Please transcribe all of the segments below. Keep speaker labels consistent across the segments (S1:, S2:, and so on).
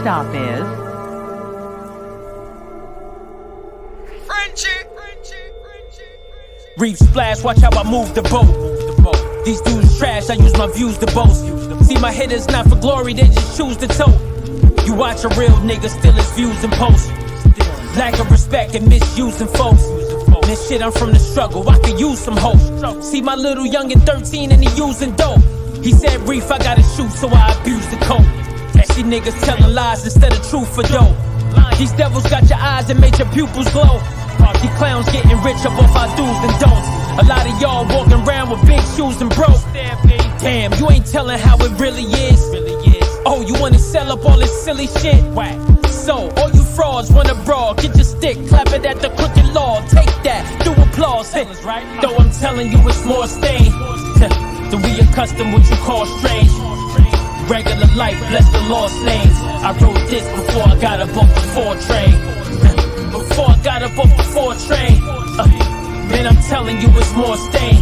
S1: stop is
S2: Reef splash, watch how I move the boat. These dudes trash, I use my views to boast. See my hitters not for glory, they just choose to tote. You watch a real nigga steal his views and post. Lack of respect and misusing folks. This shit, I'm from the struggle, I could use some hope. See my little youngin' 13 and he using dope. He said, Reef, I gotta shoot, so I abuse the coat. Catchy niggas telling lies instead of truth for dope. These devils got your eyes and made your pupils glow. These clowns getting rich up off our do's and don'ts. A lot of y'all walking around with big shoes and broke. Damn, you ain't telling how it really is. Oh, you wanna sell up all this silly shit? So, all you frauds wanna brawl, get your stick, clap it at the crooked law. Take that, do applause. Though I'm telling you it's more stain. Do we accustom what you call strange? Regular life, bless the lost names. I wrote this before I got up off the 4 train. Before I got up off the 4 train. Man, I'm telling you it's more stain.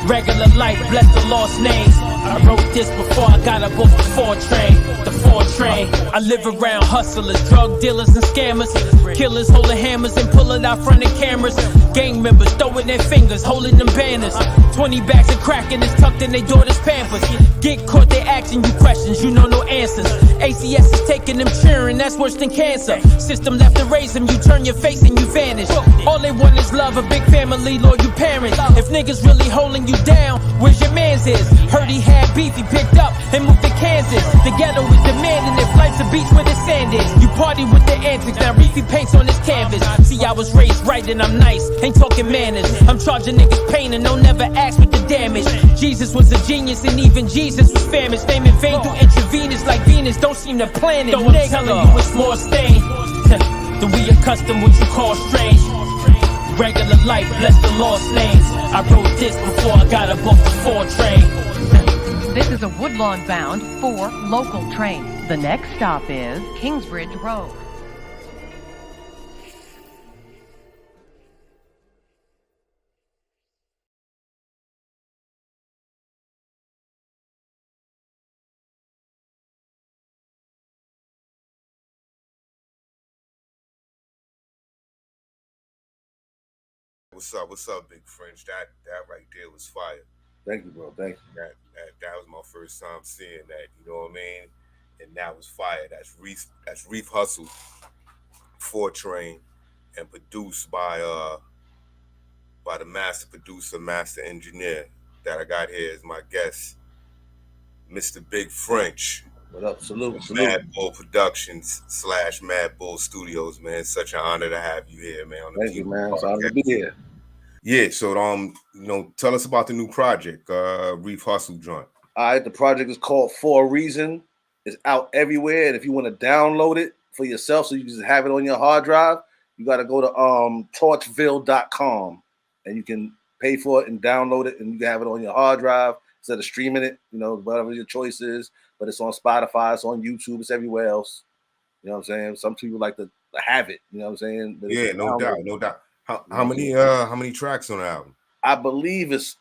S2: Regular life, bless the lost names. I wrote this before I got up off the 4 train. The 4 train. I live around hustlers, drug dealers and scammers. Killers holding hammers and pulling out front of cameras. Gang members throwing their fingers, holding them banners. 20 bags of crack and it's tucked in their daughter's pampers. Get caught, they asking you questions, you know no answers. ACS is taking them cheering, that's worse than cancer. System left to raise them, you turn your face and you vanish. All they want is love, a big family, loyal parents. If niggas really holding you down, where's your mans is? Heard he had beef, he picked up and moved to Kansas. The ghetto is demanding if life's a beach where the sand is. You party with the antics, now Reefy paints on his canvas. See, I was raised right and I'm nice, ain't talking manners. I'm charging niggas pain and don't never ask with the damage. Jesus was a genius and even Jesus was famished. Name in vain through intravenous like Venus, don't seem to plan it. Though I'm telling you it's more stain. Do we accustom what you call strange? Regular life, bless the lost names. I wrote this before I got up off the 4 train.
S1: This is a Woodlawn-bound 4 local train. The next stop is Kingsbridge Road.
S3: What's up, Big French? That right there was fire.
S4: Thank you, bro. Thank you.
S3: That was my first time seeing that. You know what I mean? And that was fire. That's Reef Hustle, 4 train, and produced by the master producer, master engineer that I got here as my guest, Mr. Big French.
S4: What up? Salute.
S3: Mad Bull Productions / Mad Bull Studios, man. It's such an honor to have you here, man.
S4: Thank you, man. It's an honor to be here.
S3: Yeah, so tell us about the new project, Reef Hustle joint.
S4: All right, the project is called For a Reason. It's out everywhere, and if you want to download it for yourself so you can just have it on your hard drive, you got to go to torchville.com, and you can pay for it and download it, and you can have it on your hard drive instead of streaming it, whatever your choice is. But it's on Spotify, it's on YouTube, it's everywhere else. You know what I'm saying? Some people like to have it, you know what I'm saying? But
S3: yeah, no doubt. How many tracks on the album?
S4: I believe it's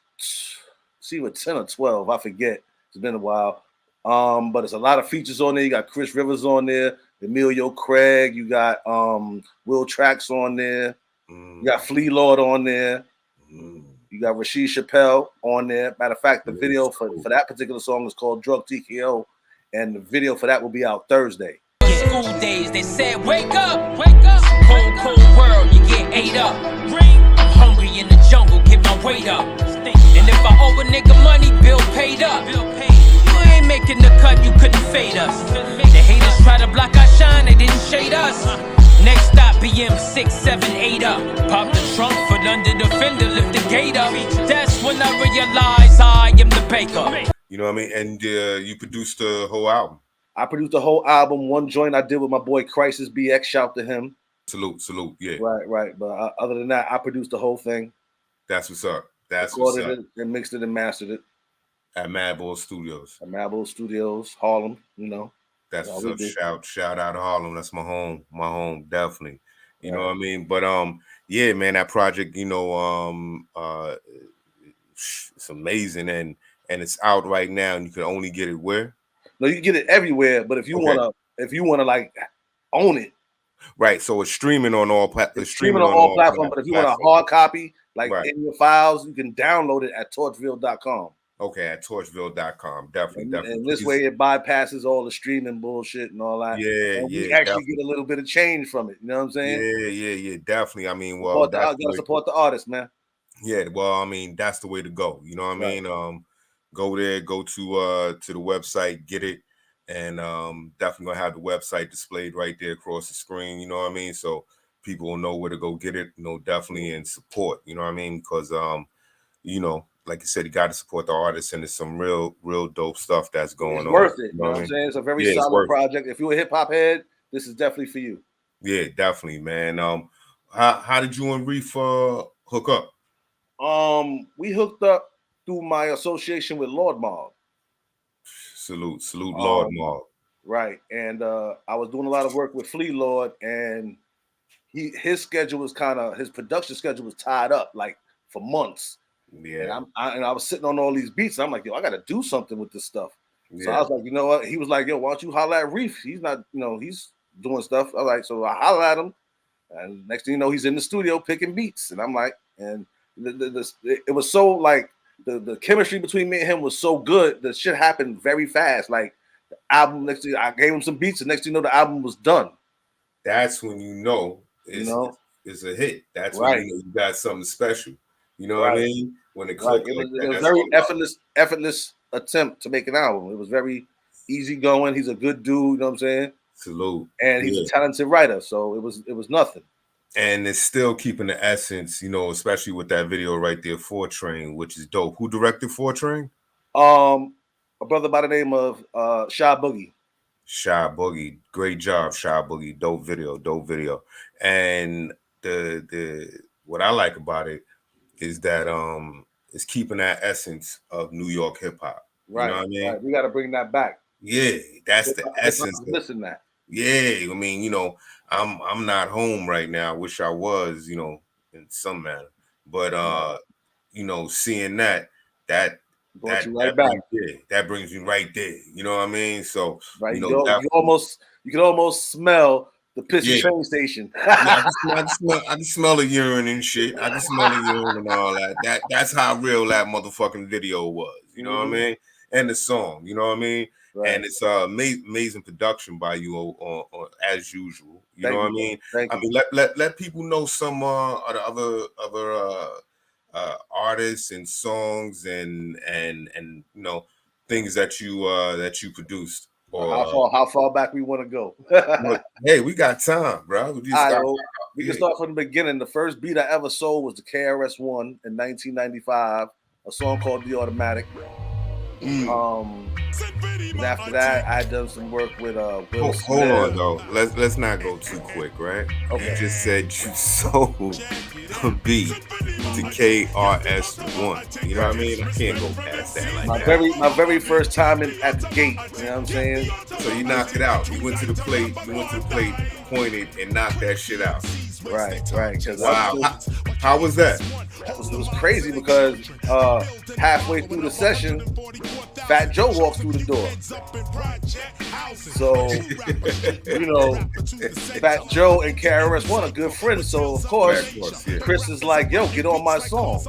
S4: 10 or 12. I forget. It's been a while. But it's a lot of features on there. You got Chris Rivers on there, Emilio Craig. You got Will Trax on there. You got Fleelord on there. You got Rasheed Chappelle on there. Matter of fact, the video for that particular song is called Drug TKO, and the video for that will be out Thursday.
S2: School days, they said, wake up. Cold world, you get ate up. I'm hungry in the jungle, get my weight up. And if I owe a nigga money, bill paid up. You ain't making the cut, you couldn't fade us. The haters try to block our shine, they didn't shade us. Next stop, BM 6, 7, 8 up. Pop the trunk, foot under the fender, lift the gate up. That's when I realize I am the baker.
S3: You know what I mean? And you produced the whole album.
S4: I produced the whole album. One joint I did with my boy Crisis BX. Shout to him.
S3: Salute, yeah.
S4: Right. But other than that, I produced the whole thing.
S3: That's what's up.
S4: Recorded it and mixed it and mastered it.
S3: At Mad Bull Studios.
S4: Harlem,
S3: That's what's up. Shout out to Harlem. That's my home, definitely. You know what I mean? But yeah, man, that project, it's amazing and it's out right now and you can only get it where?
S4: No, you can get it everywhere, but if you want if you want to like own it.
S3: Right. So it's streaming on all
S4: It's streaming on all platforms. But if you want a hard copy, like in your files, you can download it at torchville.com.
S3: Okay, at torchville.com. Definitely.
S4: And this way it bypasses all the streaming bullshit and all that.
S3: Yeah,
S4: and we actually get a little bit of change from it. You know what I'm saying?
S3: Yeah, definitely. I mean, well,
S4: gotta support the artist, man.
S3: Yeah, well, I mean, that's the way to go. You know what I mean? Go there, go to the website, get it, and definitely gonna have the website displayed right there across the screen. You know what I mean? So people will know where to go get it. You know, definitely and support. You know what I mean? Because you know, like you said, you got to support the artists, and there's some real dope stuff that's going on.
S4: It's worth it. You know what I'm saying? It's a very solid project. If you're a hip hop head, this is definitely for you.
S3: Yeah, definitely, man. How did you and Reef hook up?
S4: We hooked up through my association with Lord Mob.
S3: Salute, Lord Mob.
S4: Right, and I was doing a lot of work with fleelord, and his schedule was his production schedule was tied up like for months.
S3: Yeah,
S4: and I was sitting on all these beats. And I'm like, yo, I got to do something with this stuff. So I was like, you know what? He was like, yo, why don't you holler at Reef? He's not, you know, he's doing stuff. I was like, so I holler at him, and next thing you know, he's in the studio picking beats, and I'm like, and it was so like the chemistry between me and him was so good. The shit happened very fast. Like the album, next thing I gave him some beats, and next thing you know, the album was done.
S3: That's when you know it's a hit. That's when you know you got something special. You know what I mean? When it clicked,
S4: it was a very effortless attempt to make an album. It was very easy going. He's a good dude. You know what I'm saying?
S3: Salute.
S4: And he's a talented writer, so it was nothing.
S3: And it's still keeping the essence, you know, especially with that video right there, 4 Train, which is dope. Who directed 4 Train?
S4: A brother by the name of Shy Boogie.
S3: Shy Boogie, great job, Shy Boogie. Dope video. And the what I like about it is that it's keeping that essence of New York hip hop.
S4: Right.
S3: You know what I mean?
S4: Right. We got to bring that back.
S3: Yeah, that's the essence.
S4: Missing that.
S3: Yeah, I mean, you know, I'm not home right now. I wish I was, you know, in some manner. But you know, seeing that
S4: brought you right back.
S3: That brings you right there. You know what I mean? So
S4: you know, you can almost smell the pissy train station.
S3: I can smell the urine and shit. I can smell the urine and all that. That's how real that motherfucking video was. You know what I mean? And the song. You know what I mean? Right. And it's amazing production by you on as usual. You know what I mean? I mean, let people know some other artists and songs and you know things that you produced. Or
S4: how far back we want to go?
S3: Hey, we got time, bro. We
S4: can start from the beginning. The first beat I ever sold was the KRS-One in 1995, a song called The Automatic. And after that, I had done some work with Will Smith.
S3: Hold on though. Let's not go too quick, right? Okay. You just said you sold a beat to KRS-One. You know what I mean? I can't go past that like that.
S4: My very first time at the gate. You know what I'm saying?
S3: So you knocked it out. You went to the plate, pointed, and knocked that shit out.
S4: Right.
S3: Wow. How was that?
S4: It was crazy because halfway through the session, Fat Joe walks through the door. So, you know, Fat Joe and KRS-One are good friends. So, of course, Chris is like, yo, get on my song.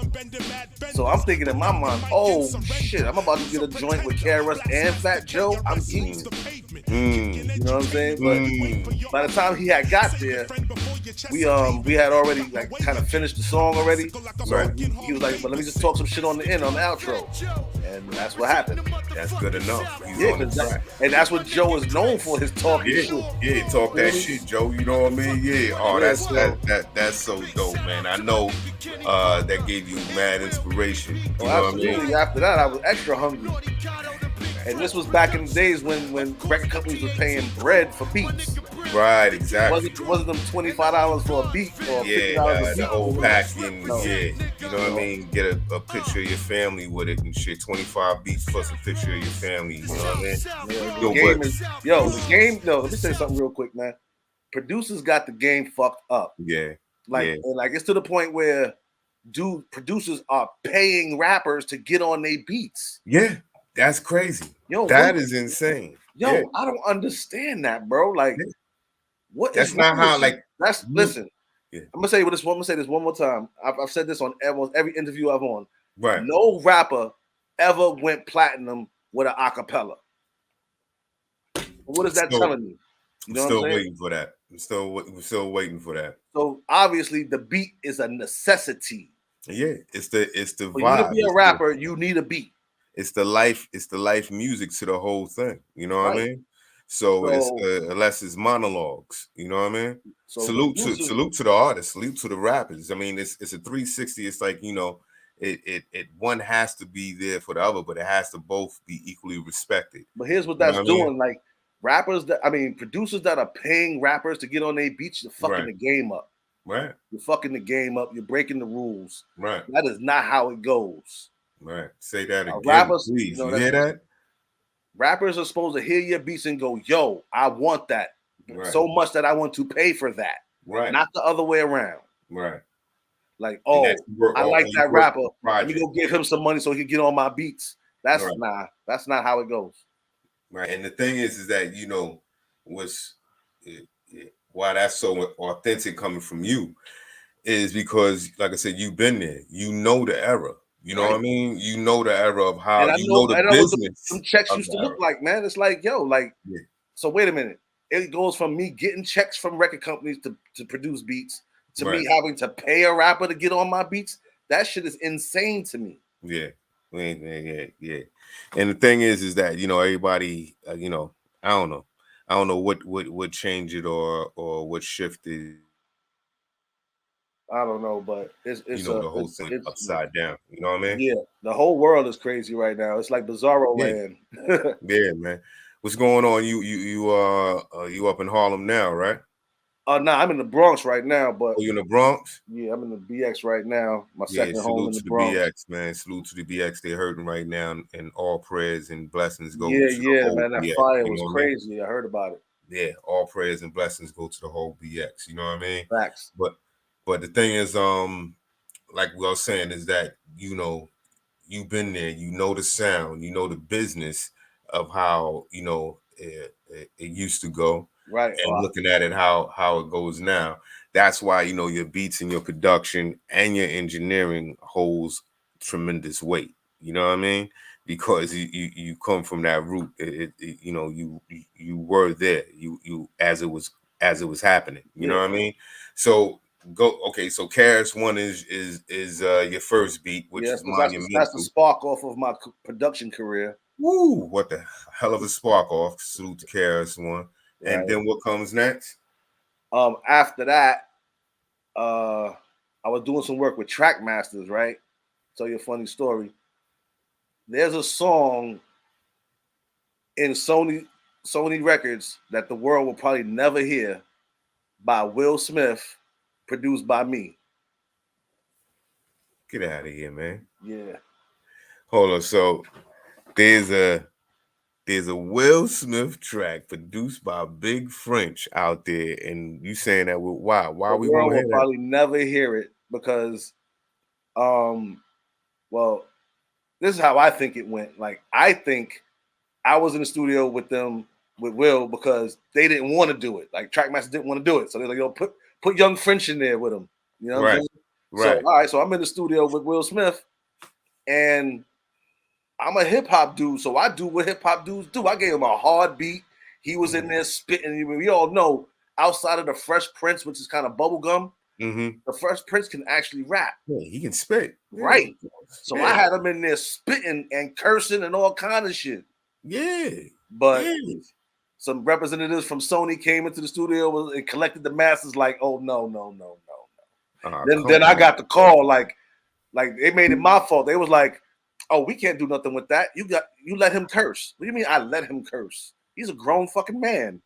S4: So I'm thinking in my mind, oh, shit, I'm about to get a joint with KRS and Fat Joe. I'm eating. You know what I'm saying? But by the time he had got there, we had already like kind of finished the song already. So he was like, but let me just talk some shit on the end, on the outro. And that's what happened.
S3: That's good enough.
S4: And that's what Joe is known for, his talking shit.
S3: Yeah, talk that shit, Joe. You know what I mean? Yeah. Oh, that's so dope, man. I know that gave you mad inspiration. You know what I mean?
S4: After that, I was extra hungry. And this was back in the days when record companies were paying bread for beats.
S3: Right, exactly.
S4: It wasn't them $25 for a beat or $50 a beat.
S3: The whole packing, you know what I mean? Get a picture of your family with it and shit. 25 beats plus a picture of your family, you know what I mean?
S4: The game, let me say something real quick, man. Producers got the game fucked up.
S3: Yeah.
S4: And it's to the point where producers are paying rappers to get on their beats.
S3: Yeah. That's crazy.
S4: Yo,
S3: That is insane.
S4: Yo,
S3: Yeah.
S4: I don't understand that, bro. Like,
S3: Yeah.
S4: what
S3: That's
S4: is
S3: not
S4: wrong
S3: how,
S4: with you?
S3: like,
S4: That's
S3: you-
S4: listen.
S3: Yeah.
S4: I'm gonna say this. I'm gonna say this one more time. I've said this on almost every interview I've on.
S3: Right.
S4: No rapper ever went platinum with an acapella. What is that telling me? You know what I'm
S3: Still
S4: saying?
S3: waiting for that. I'm still waiting for that.
S4: So obviously the beat is a necessity.
S3: Yeah, it's the
S4: For you to
S3: vibe.
S4: be a rapper, you need a beat.
S3: It's the life music to the whole thing. You know what I
S4: Right.
S3: mean? So it's
S4: So-
S3: unless it's monologues. You know what I mean?
S4: So
S3: salute
S4: producers-
S3: to the artists, salute to the rappers. I mean, it's a 360. It's like, you know, it one has to be there for the other, but it has to both be equally respected.
S4: But here's what
S3: You know
S4: that's
S3: what I mean?
S4: doing. Like rappers producers that are paying rappers to get on their beats, you're fucking
S3: Right.
S4: the game up.
S3: Right.
S4: You're fucking the game up. You're breaking the rules.
S3: Right.
S4: That is not how it goes.
S3: Right. Say that again,
S4: Rappers,
S3: please.
S4: you know,
S3: You hear that?
S4: Rappers are supposed to hear your beats and go, yo, I want that.
S3: Right.
S4: So much that I want to pay for that.
S3: Right.
S4: Not the other way around.
S3: Right.
S4: Like, oh, I like that rapper. Let me go give him some money so he can get on my beats. That's
S3: right.
S4: That's not how it goes.
S3: Right. And the thing is that, you know, why that's so authentic coming from you is because, like I said, you've been there. You know the era. You know what I mean? You know the era of how
S4: And I
S3: you
S4: know
S3: the
S4: what
S3: business.
S4: some checks used to look like, man. It's like, yo, like, so wait a minute. It goes from me getting checks from record companies to produce beats to me having to pay a rapper to get on my beats. That shit is insane to me.
S3: Yeah. Yeah. And the thing is that, you know, everybody, you know, I don't know what changed it or what shifted.
S4: I don't know, but it's
S3: you know, the whole thing upside down. You know what I mean?
S4: Yeah, the whole world is crazy right now. It's like bizarro land.
S3: Yeah, man. What's going on? You up in Harlem now, right?
S4: No, I'm in the Bronx right now, but
S3: you in the Bronx?
S4: Yeah, I'm in the BX right now. My second home in the
S3: Bronx.
S4: Bronx.
S3: BX, man. Salute to the BX. They're hurting right now, and all prayers and blessings go.
S4: Yeah,
S3: to the whole
S4: man. That
S3: BX,
S4: fire was crazy. I heard about it.
S3: Yeah, all prayers and blessings go to the whole BX. You know what I mean?
S4: Facts.
S3: But the thing is, like we were saying, is that, you know, you've been there, you know the sound, you know the business of how, you know, it used to go.
S4: Right.
S3: And looking at it how it goes now. That's why, you know, your beats and your production and your engineering holds tremendous weight. You know what I mean? Because you come from that root. You know, you were there. You as it was happening. You know what I mean? So so KRS-One is your first beat, which is monumental.
S4: That's the spark off of my production career.
S3: Woo! What the hell of a spark off. Salute to KRS-One. Right. And then what comes next?
S4: After that, I was doing some work with Trackmasters, right? Tell you a funny story. There's a song in Sony Records that the world will probably never hear by Will Smith, produced by me.
S3: Get out of here, man.
S4: Yeah.
S3: Hold on. So there's a Will Smith track produced by Big French out there, and you saying that why we
S4: won't hear that? Probably never hear it because, well, this is how I think it went. Like, I think I was in the studio with them with Will because they didn't want to do it. Like, Trackmaster didn't want to do it, so they're like, yo, put Young French in there with him. You know what I'm saying? Right. So, all right, so I'm in the studio with Will Smith, and I'm a hip hop dude, so I do what hip hop dudes do. I gave him a hard beat. He was in there spitting. We all know, outside of the Fresh Prince, which is kind of bubblegum, the Fresh Prince can actually rap.
S3: Yeah, he can spit.
S4: Right. So I had him in there spitting and cursing and all kind of shit.
S3: Yeah.
S4: But some representatives from Sony came into the studio and collected the masters like, oh, no. Then I got the call, like they made it my fault. They was like, oh, we can't do nothing with that. You let him curse. What do you mean I let him curse? He's a grown fucking man.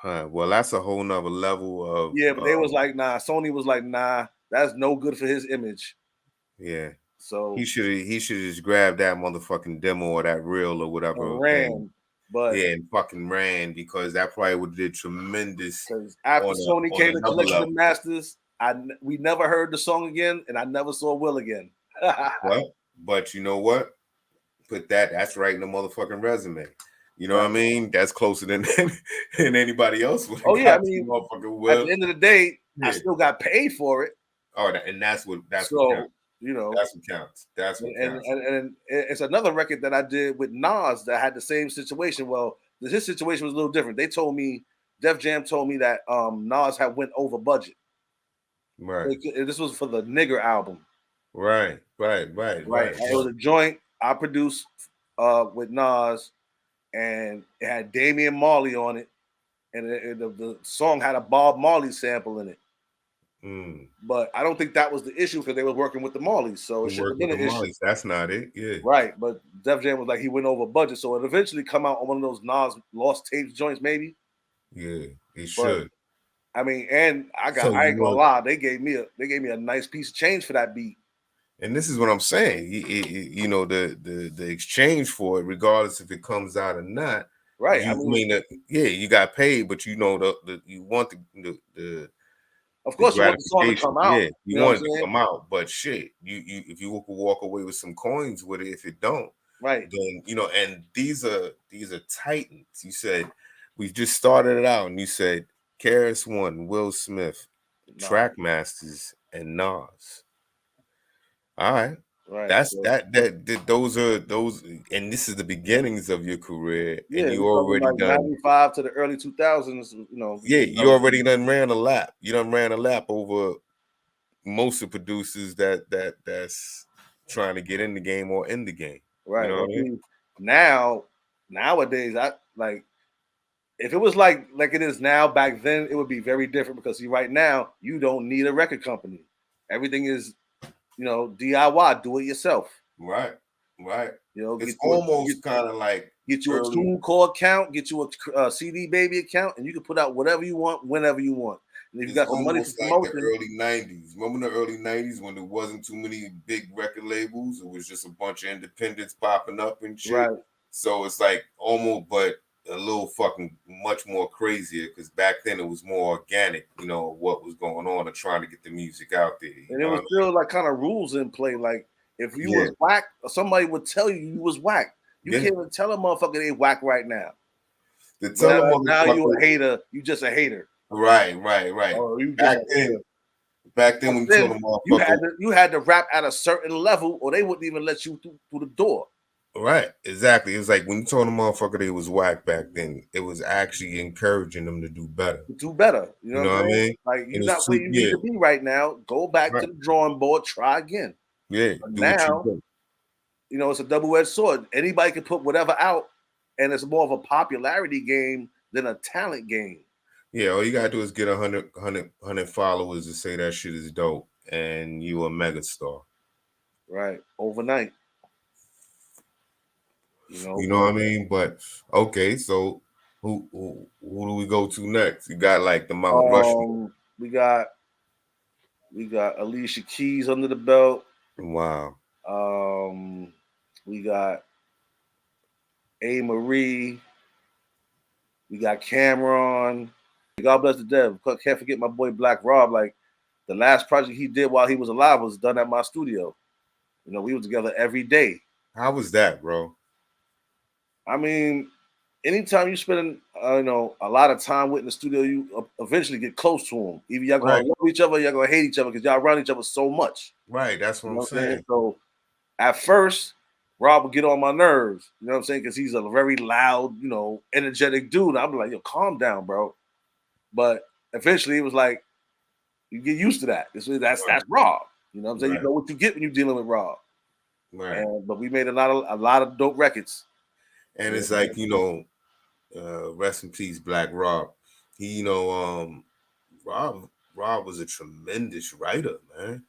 S3: Well, that's a whole nother level of
S4: but they was like, nah. Sony was like, nah, that's no good for his image.
S3: Yeah.
S4: So
S3: he should just grab that motherfucking demo or that reel or whatever
S4: and
S3: fucking ran, because that probably would have did tremendous.
S4: Because after Sony came and collected the masters, we never heard the song again, and I never saw Will again.
S3: But you know what? put that. That's right in the motherfucking resume. You know
S4: Right.
S3: what I mean? That's closer than than anybody else would have
S4: Oh yeah, I
S3: got
S4: mean,
S3: motherfucking
S4: at the end of the day, I
S3: Yeah.
S4: still got paid for it.
S3: Oh, and that's what counts.
S4: You know,
S3: That's what counts. That's what counts.
S4: And it's another record that I did with Nas that had the same situation. Well, his situation was a little different. They told me, Def Jam told me that Nas had went over budget.
S3: Right.
S4: This was for the Nigger album.
S3: Right.
S4: It was a joint I produced with Nas, and it had Damian Marley on it, and the song had a Bob Marley sample in it. But I don't think that was the issue because they were working with the Marleys, so it shouldn't have been an issue.
S3: That's not it. Yeah.
S4: Right, but Def Jam was like he went over budget, so it eventually come out on one of those Nas lost tapes joints, maybe.
S3: Yeah, it should.
S4: I mean, and I ain't gonna lie, they gave me a nice piece of change for that beat.
S3: And this is what I'm saying. You know, the exchange for it, regardless if it comes out or not.
S4: Right.
S3: You got paid, but you know you want the
S4: of course, you want the song to come out.
S3: Yeah, you want it to come out, but shit, you if you walk away with some coins with it, if it don't,
S4: right,
S3: then you know. And these are titans. You said we just started it out, and you said KRS One, Will Smith, Trackmasters, and Nas. All right.
S4: Right.
S3: Those are and this is the beginnings of your career.
S4: Yeah,
S3: and you already
S4: like
S3: done
S4: 95 to the early 2000s, you know.
S3: Yeah, you already done ran a lap. You done ran a lap over most of the producers that's trying to get in the game or in the game.
S4: Right.
S3: You know what I mean?
S4: Nowadays, I like if it was like it is now, back then it would be very different because see, right now, you don't need a record company. Everything is, you know, DIY, do it yourself.
S3: Right.
S4: You know,
S3: it's almost kind of like
S4: get you a TuneCore account, get you a CD Baby account, and you can put out whatever you want, whenever you want. And if you got some money for promotion,
S3: the early 90s. Remember the early 90s when there wasn't too many big record labels? It was just a bunch of independents popping up and shit. Right. So it's like almost, but a little fucking much more crazier because back then it was more organic, you know, what was going on and trying to get the music out there.
S4: And it was still like kind of rules in play. Like if you was whack, somebody would tell you was whack. You can't even tell a motherfucker they whack right now. Now you a hater. You just a hater.
S3: Right.
S4: Oh,
S3: back then when you told them
S4: you had to rap at a certain level or they wouldn't even let you through the door.
S3: Right, exactly. It was like when you told a motherfucker they was whack back then, it was actually encouraging them to do better.
S4: You know what I mean? Like you're not where you need to be right now. Go back to the drawing board, try again.
S3: Yeah.
S4: Now, you know, it's a double-edged sword. Anybody can put whatever out, and it's more of a popularity game than a talent game.
S3: Yeah, all you gotta do is get 100 followers to say that shit is dope, and you a megastar.
S4: Right, overnight.
S3: You know what I mean? But okay, so who do we go to next? You got like the Mount Rushmore.
S4: We got Alicia Keys under the belt.
S3: Wow.
S4: We got A. Marie. We got Cameron. God bless the dead. Can't forget my boy Black Rob. Like the last project he did while he was alive was done at my studio. You know, we were together every day.
S3: How was that, bro?
S4: I mean, anytime you spend, you know, a lot of time with in the studio, you eventually get close to them. Either y'all gonna love each other, or y'all gonna hate each other because y'all around each other so much.
S3: Right, that's what I'm saying.
S4: So, at first, Rob would get on my nerves. You know what I'm saying? Because he's a very loud, you know, energetic dude. I'm like, yo, calm down, bro. But eventually, it was like you get used to that. That's Rob. You know what I'm saying? You know what you get when you're dealing with Rob.
S3: Right.
S4: But we made a lot of dope records.
S3: And it's like, you know, rest in peace, Black Rob. He, you know, Rob was a tremendous writer, man.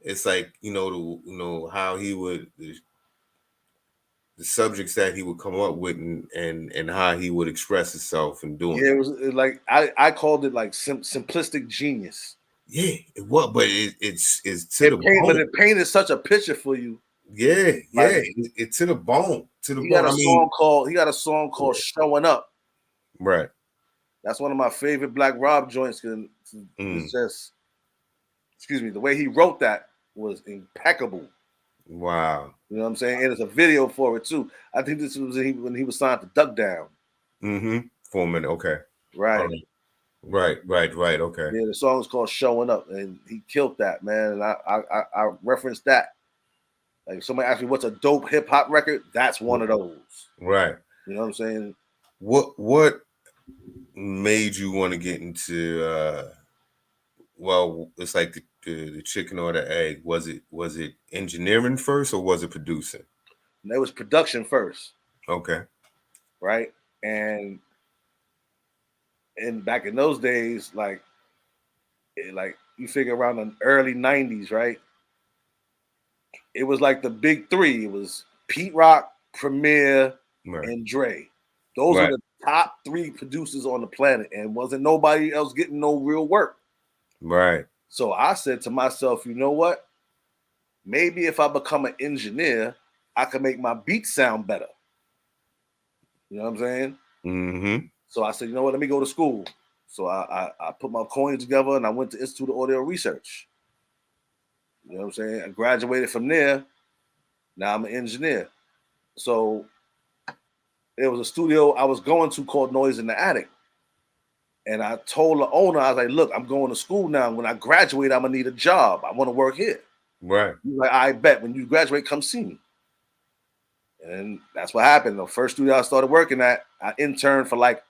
S3: It's like, you know, how he would the subjects that he would come up with and how he would express himself and doing.
S4: Yeah, it was like I called it like simplistic genius.
S3: Yeah, it was, but it's to the bone.
S4: But it painted such a picture for you.
S3: Yeah, it's to the bone. He
S4: got a song called "Showing Up."
S3: Right.
S4: That's one of my favorite Black Rob joints. It's just, excuse me, the way he wrote that was impeccable.
S3: Wow.
S4: You know what I'm saying? And there's a video for it too. I think this was when he was signed to Duck Down.
S3: Mm-hmm. 4 minutes. Okay.
S4: Right.
S3: Right. Okay.
S4: Yeah, the song is called "Showing Up," and he killed that, man. And I referenced that. Like, if somebody asked me what's a dope hip hop record, that's one of those.
S3: Right.
S4: You know what I'm saying?
S3: What made you want to get into well, it's like the chicken or the egg. Was it engineering first or was it producing?
S4: And it was production first,
S3: Okay.
S4: right? And back in those days, like you figure around the early '90s, right? It was like the big three. It was Pete Rock, Premier,
S3: Right.
S4: and Dre. Those were the top three producers on the planet, and wasn't nobody else getting no real work.
S3: Right.
S4: So I said to myself, you know what? Maybe if I become an engineer, I can make my beats sound better. You know what I'm saying?
S3: Mm-hmm.
S4: So I said, you know what? Let me go to school. So I put my coins together and I went to Institute of Audio Research. You know what I'm saying? I graduated from there. Now I'm an engineer. So there was a studio I was going to called Noise in the Attic. And I told the owner, I was like, look, I'm going to school now. When I graduate, I'm going to need a job. I want to work here.
S3: Right.
S4: He's like, I bet when you graduate, come see me. And that's what happened. The first studio I started working at, I interned for like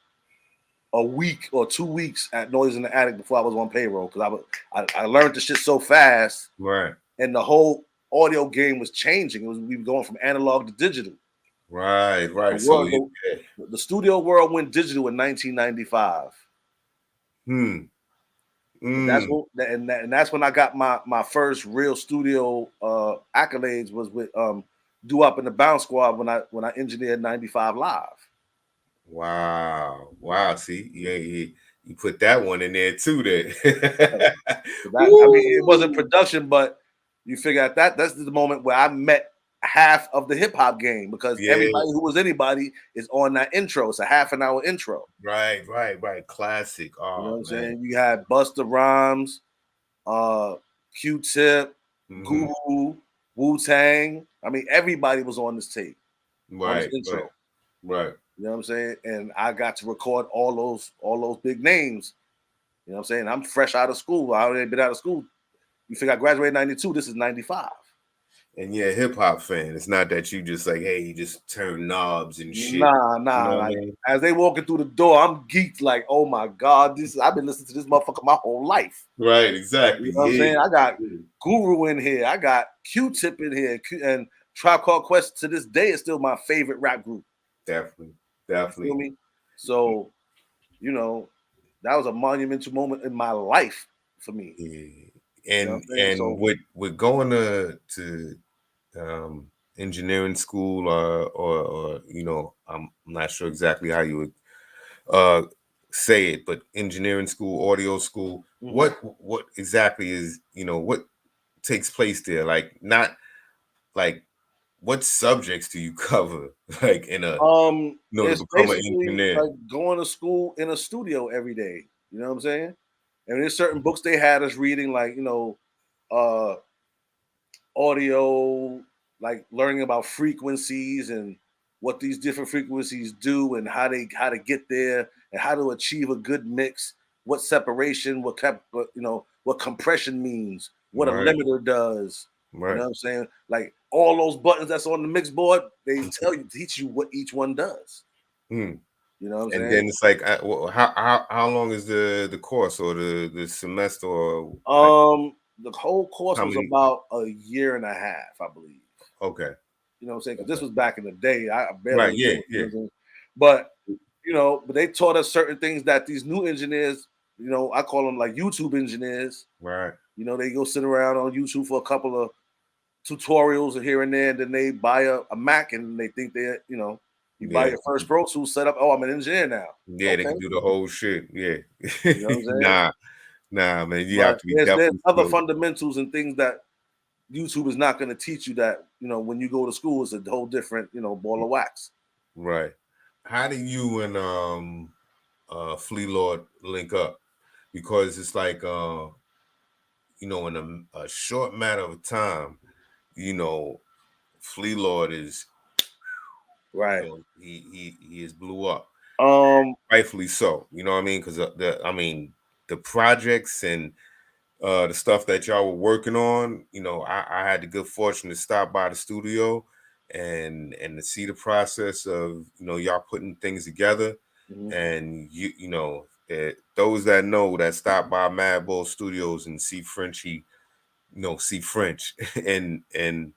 S4: a week or 2 weeks at Noise in the Attic before I was on payroll, because I learned the shit so fast.
S3: Right.
S4: And the whole audio game was changing. We were going from analog to digital.
S3: Right.
S4: The studio world went digital in 1995. That's when I got my first real studio accolades was with Doo Up and the Bounce Squad when I engineered 95 Live.
S3: Wow. See, you put that one in there too.
S4: I mean, it wasn't production, but you figure out that's the moment where I met half of the hip hop game, because everybody who was anybody is on that intro. It's a half an hour intro.
S3: Right. Classic. Oh,
S4: you know what I'm saying? You had Busta Rhymes, Q-Tip, Guru, Wu-Tang. I mean, everybody was on this tape. On this intro.
S3: Right.
S4: You know what I'm saying? And I got to record all those big names. You know what I'm saying? I'm fresh out of school. I already been out of school. You figure I graduated in 92. This is 95.
S3: And yeah, hip hop fan. It's not that you just like, hey, you just turn knobs and shit.
S4: Nah.
S3: You know what I mean?
S4: As they walking through the door, I'm geeked like, oh my God, I've been listening to this motherfucker my whole life.
S3: Right, exactly.
S4: You know what I'm saying? I got Guru in here. I got Q-Tip in here. And Tribe Called Quest to this day is still my favorite rap group.
S3: Definitely.
S4: You feel me? So, you know, that was a monumental moment in my life for me.
S3: Yeah.
S4: And
S3: with going to engineering school or you know, I'm not sure exactly how you would say it, but engineering school, audio school, what exactly is, you know, what takes place there? Like, not like, what subjects do you cover? Like in a to become an engineer?
S4: like going to school in a studio every day. You know what I'm saying? And there's certain books they had us reading, like, you know, audio, like learning about frequencies and what these different frequencies do and how to get there and how to achieve a good mix, what separation, what compression means, what a limiter does.
S3: Right.
S4: You know what I'm saying? Like all those buttons that's on the mix board, they teach you what each one does. You know what I'm saying?
S3: And then it's like, how long is the course or the semester? Or
S4: the whole course was about a year and a half, I believe.
S3: Okay.
S4: You know what I'm saying? Because this was back in the day. I barely
S3: right. Yeah.
S4: But but they taught us certain things that these new engineers, you know, I call them like YouTube engineers.
S3: Right.
S4: You know, they go sit around on YouTube for a couple of tutorials here and there, and then they buy a Mac and they think they, you know, you buy your first Pro Tools set up. Oh, I'm an engineer now.
S3: Yeah, they can do the whole shit. Yeah.
S4: You know what I'm saying?
S3: Nah, man. You have to be
S4: there's other fundamentals and things that YouTube is not going to teach you that, you know, when you go to school, it's a whole different, you know, ball of wax.
S3: Right. How do you and fleelord link up? Because it's like you know, in a short matter of time, you know, Fleelord is
S4: Right.
S3: you know, he is blew up. Rightfully so. You know what I mean? Because the projects and the stuff that y'all were working on, you know, I had the good fortune to stop by the studio and to see the process of, you know, y'all putting things together. And you know, those that know that stop by Mad Bull Studios and see Frenchie, you know, see French and you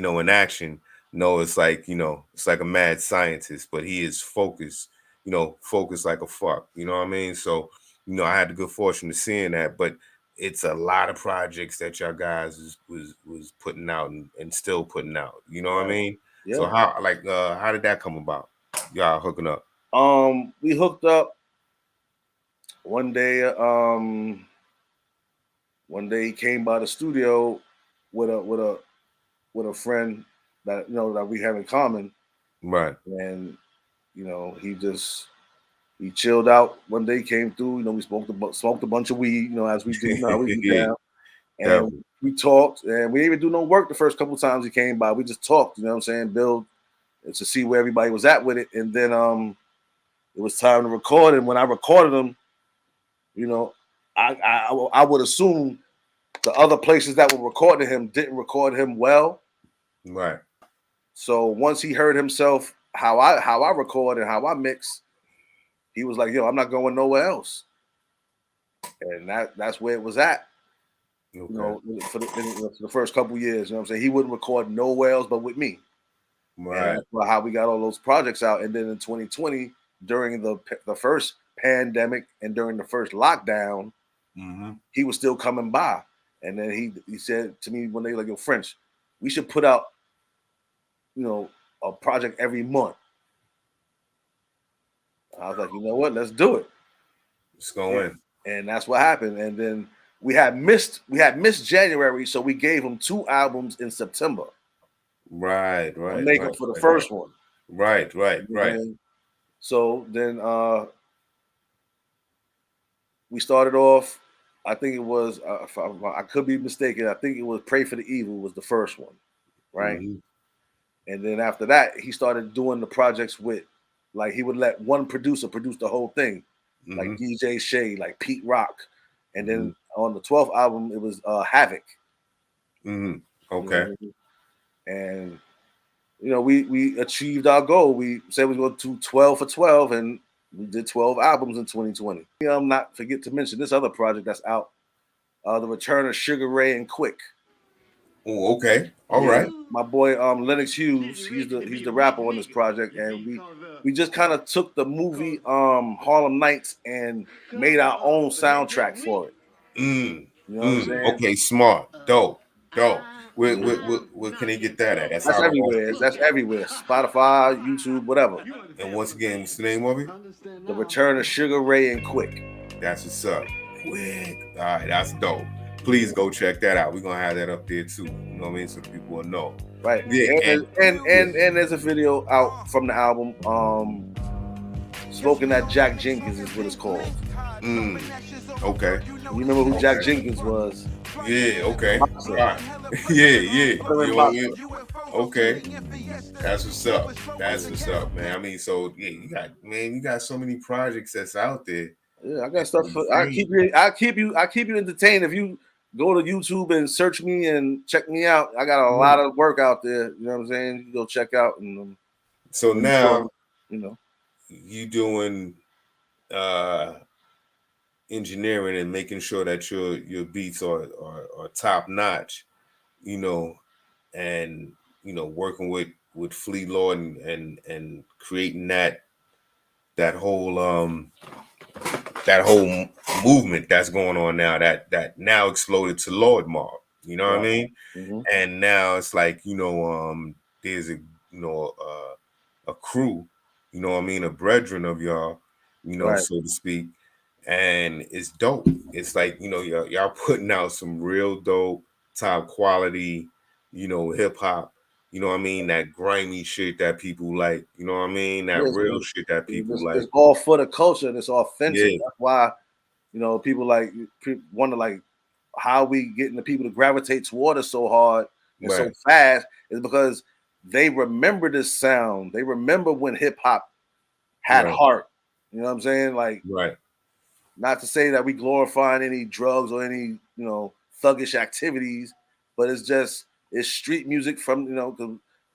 S3: know, in action, know it's like, you know, it's like a mad scientist, but he is focused, you know, focused like a fuck. You know what I mean? So, you know, I had the good fortune of seeing that, but it's a lot of projects that y'all guys was putting out and still putting out. You know what I mean?
S4: Yeah.
S3: So how did that come about? Y'all hooking up?
S4: We hooked up one day. One day he came by the studio with a friend that you know that we have in common,
S3: Right.
S4: and you know he chilled out. One day he came through. You know, we smoked a bunch of weed. You know, as we do. You know how we get down. And
S3: Definitely.
S4: we talked, and we didn't even do no work the first couple of times he came by. We just talked. You know what I'm saying? Build to see where everybody was at with it, and then it was time to record. And when I recorded him, you know, I would assume the other places that were recording him didn't record him well.
S3: Right.
S4: So once he heard himself how I record and how I mix, he was like, "Yo, I'm not going nowhere else," and that's where it was at.
S3: Okay.
S4: You know, for the first couple years, you know what I'm saying? He wouldn't record nowhere else but with me.
S3: Right.
S4: And that's how we got all those projects out. And then in 2020, during the first pandemic and during the first lockdown, he was still coming by. And then he said to me one day, like, "Yo, French, we should put out, you know, a project every month." I was like, "You know what? Let's do it.
S3: Let's go in."
S4: And that's what happened. And then we had missed January, so we gave him 2 albums in September.
S3: Right.
S4: To make up for the first one.
S3: Right.
S4: And so then we started off. I think it was. I could be mistaken. I think it was "Pray for the Evil" was the first one, right? And then after that, he started doing the projects with, like, he would let one producer produce the whole thing, like DJ Shade, like Pete Rock, and then on the 12th album it was Havoc.
S3: Okay.
S4: You know? And you know, we achieved our goal. We said we were going to 12 for 12, and we did 12 albums in 2020. Not forget to mention this other project that's out, the return of Sugar Ray and Quick.
S3: Oh, okay. All right.
S4: My boy Lennox Hughes, he's the rapper on this project, and we just kind of took the movie Harlem Nights and made our own soundtrack for it. You know what I'm saying?
S3: Okay, smart, dope. Where can they get that at?
S4: That's everywhere. That's everywhere. Spotify, YouTube, whatever.
S3: And once again, what's the name of it?
S4: The Return of Sugar Ray and Quick.
S3: That's what's up. Quick. All right, that's dope. Please go check that out. We're gonna have that up there too. You know what I mean? So the people will know.
S4: Right.
S3: Yeah.
S4: And there's a video out from the album. Smoking That Jack Jenkins is what it's called.
S3: Okay.
S4: You remember who Jack Jenkins was?
S3: Yeah. Okay. Right. Yeah. Okay. That's what's up. That's what's up, man. I mean, so yeah, you got so many projects that's out there.
S4: Yeah, I got stuff. I keep you entertained. If you go to YouTube and search me and check me out, I got a lot of work out there. You know what I'm saying? You go check out. And
S3: so now,
S4: you know,
S3: you doing engineering and making sure that your beats are top notch. You know, and you know, working with fleelord and creating that whole movement that's going on now that now exploded to Lord Mob. You know what I mean? And now it's like, you know, there's a crew, you know what I mean, a brethren of y'all, you know, so to speak, and it's dope. It's like, you know, y'all putting out some real dope, top quality, you know, hip hop. You know what I mean? That grimy shit that people like. You know what I mean? That real shit that people like.
S4: It's all for the culture and it's authentic.
S3: Yeah.
S4: That's why, you know, people wonder, like, how we getting the people to gravitate toward us so hard and so
S3: Right.
S4: fast is because they remember this sound. They remember when hip hop had
S3: Right.
S4: heart. You know what I'm saying? Like,
S3: Right.
S4: not to say that we glorifying any drugs or any, you know, thuggish activities, but it's street music from, you know,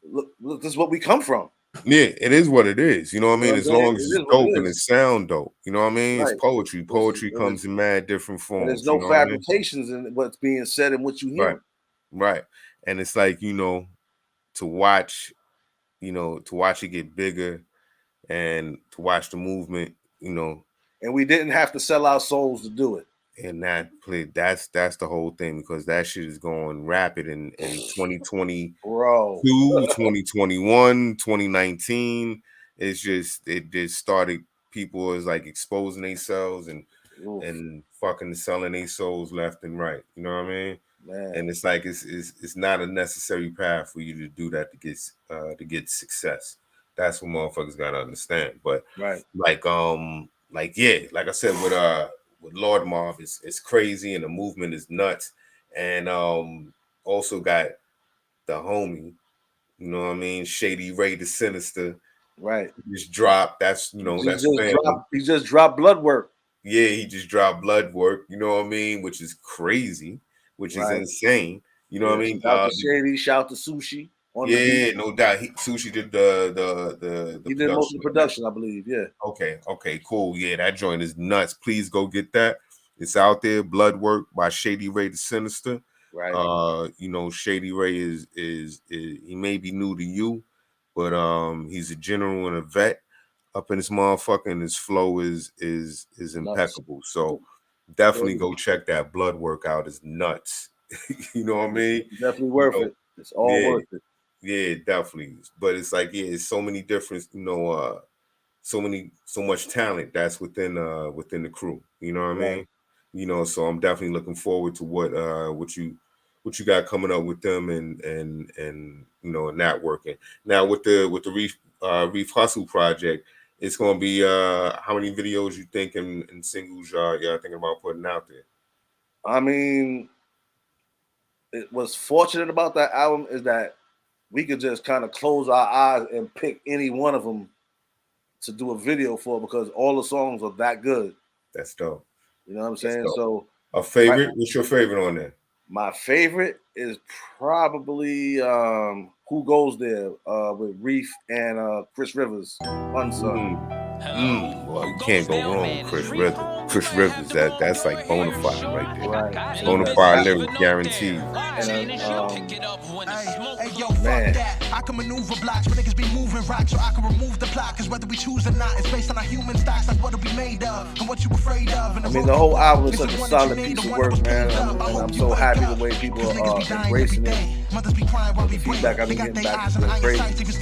S4: look, this is what we come from.
S3: Yeah, it is what it is. You know what I
S4: You know
S3: mean?
S4: what I'm
S3: As
S4: saying?
S3: long
S4: It
S3: as
S4: is
S3: it's
S4: what it
S3: dope and it
S4: is.
S3: sound dope. You know what I mean? It's
S4: Right.
S3: poetry. Poetry
S4: It
S3: comes
S4: is,
S3: in mad different
S4: and there's
S3: forms.
S4: no
S3: You know what I mean?
S4: fabrications in what's being said and what you
S3: Right.
S4: hear.
S3: Right. And it's like, you know, to watch, you know, to watch it get bigger and to watch the movement, you know,
S4: And we didn't have to sell our souls to do it.
S3: and that's the whole thing, because that shit is going rapid in 2022,
S4: Bro.
S3: 2021, 2019. It's just it just started, people is like exposing themselves
S4: Oof,
S3: and fucking selling their souls left and right. You know what I mean?
S4: man.
S3: And it's like it's not a necessary path for you to do that to get success. That's what motherfuckers gotta understand. But
S4: Right.
S3: like yeah, like I said with Lord Marv, it's crazy and the movement is nuts. And also got the homie, you know what I mean, Shady Ray the Sinister,
S4: Right.
S3: just dropped. That's, you know, that's family.
S4: He just dropped Blood Work.
S3: Yeah, he just dropped Blood Work, you know what I mean, which is crazy, which is
S4: Right.
S3: insane. You know what I mean?
S4: Shout to Shady, shout to Sushi on the
S3: Yeah,
S4: beat.
S3: no doubt. Sushi did the
S4: He did most of the production, I believe. Yeah.
S3: Okay, cool. Yeah, that joint is nuts. Please go get that. It's out there. Blood Work by Shady Ray the Sinister.
S4: Right.
S3: You know, Shady Ray is he may be new to you, but he's a general and a vet up in this motherfucker, and his flow is
S4: Nuts.
S3: impeccable. So definitely
S4: So
S3: go check that Blood Work out. It's nuts. You know what I mean?
S4: it's definitely
S3: You
S4: worth
S3: know,
S4: it. It's all
S3: yeah.
S4: worth it.
S3: Yeah, definitely. But it's like, yeah, it's so many different, you know, so much talent that's within the crew. You know what I
S4: Right.
S3: mean? You know, so I'm definitely looking forward to what you got coming up with them and you know, networking. Now with the Reef Hustle project, it's gonna be how many videos you think and singles y'all thinking about putting out there?
S4: I mean, what's fortunate about that album is that we could just kind of close our eyes and pick any one of them to do a video for, because all the songs are that good.
S3: That's dope.
S4: You know what I'm
S3: That's
S4: saying?
S3: dope.
S4: So
S3: A favorite? What's your favorite on there?
S4: my favorite is probably Who Goes There with Reef and Chris Rivers, Unsun.
S3: Well, you can't go wrong with Chris Rivers. Chris Rivers, that's like bona fide right there.
S4: Right.
S3: Bona fide lyric guaranteed.
S4: And
S5: Hey, yo,
S4: man.
S5: fuck that. I can maneuver blocks, but niggas be moving rocks, so I can remove the plot. Cause whether we choose or not, it's based on our human stocks, like what are we made of, and what you afraid of.
S4: I mean, the whole album is such a solid piece of work, man. And I'm so happy the way people are embracing it. The feedback I've been getting back is crazy.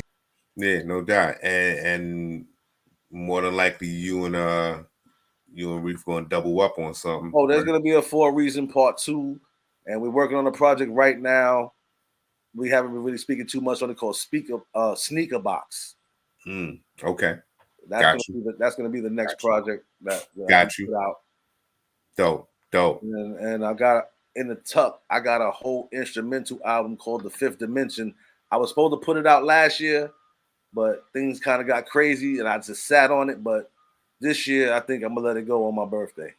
S3: Yeah, no doubt. And more than likely you and Reef gonna double up on something.
S4: Oh, there's gonna be a For a Reason Part 2, and we're working on a project right now. We haven't been really speaking too much on it, called Sneaker Box.
S3: Okay.
S4: That's gonna be the next project that
S3: Got you.
S4: put out.
S3: Dope.
S4: And I got in the tuck, I got a whole instrumental album called The Fifth Dimension. I was supposed to put it out last year, but things kind of got crazy and I just sat on it. But this year, I think I'm gonna let it go on my birthday.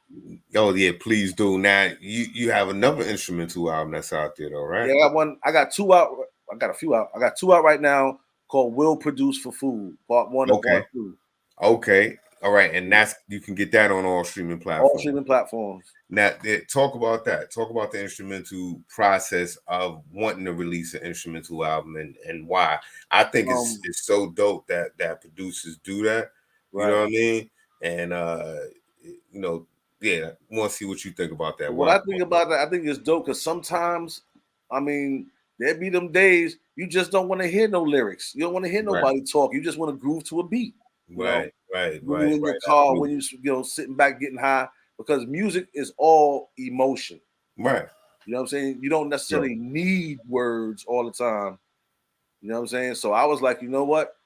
S3: Oh yeah, please do. Now you have another instrumental album that's out there though, right?
S4: Yeah, I got one. I got two out. I got a few out. I got two out right now called Will Produce for Food, Part 1 and Part 2.
S3: Okay. All right. And that's, you can get that on all streaming platforms.
S4: All streaming platforms.
S3: Now, talk about that. Talk about the instrumental process of wanting to release an instrumental album and why. I think it's so dope that producers do that. You know what I mean? And you know, yeah, I want to see what you think about that.
S4: What I think about that, I think it's dope because sometimes, I mean, there be them days you just don't want to hear no lyrics. You don't want to hear nobody talk. You just want to groove to a beat.
S3: Right.
S4: When you're in your car, when you sitting back getting high, because music is all emotion.
S3: Right.
S4: You know what I'm saying? You don't necessarily need words all the time. You know what I'm saying? So I was like, you know what?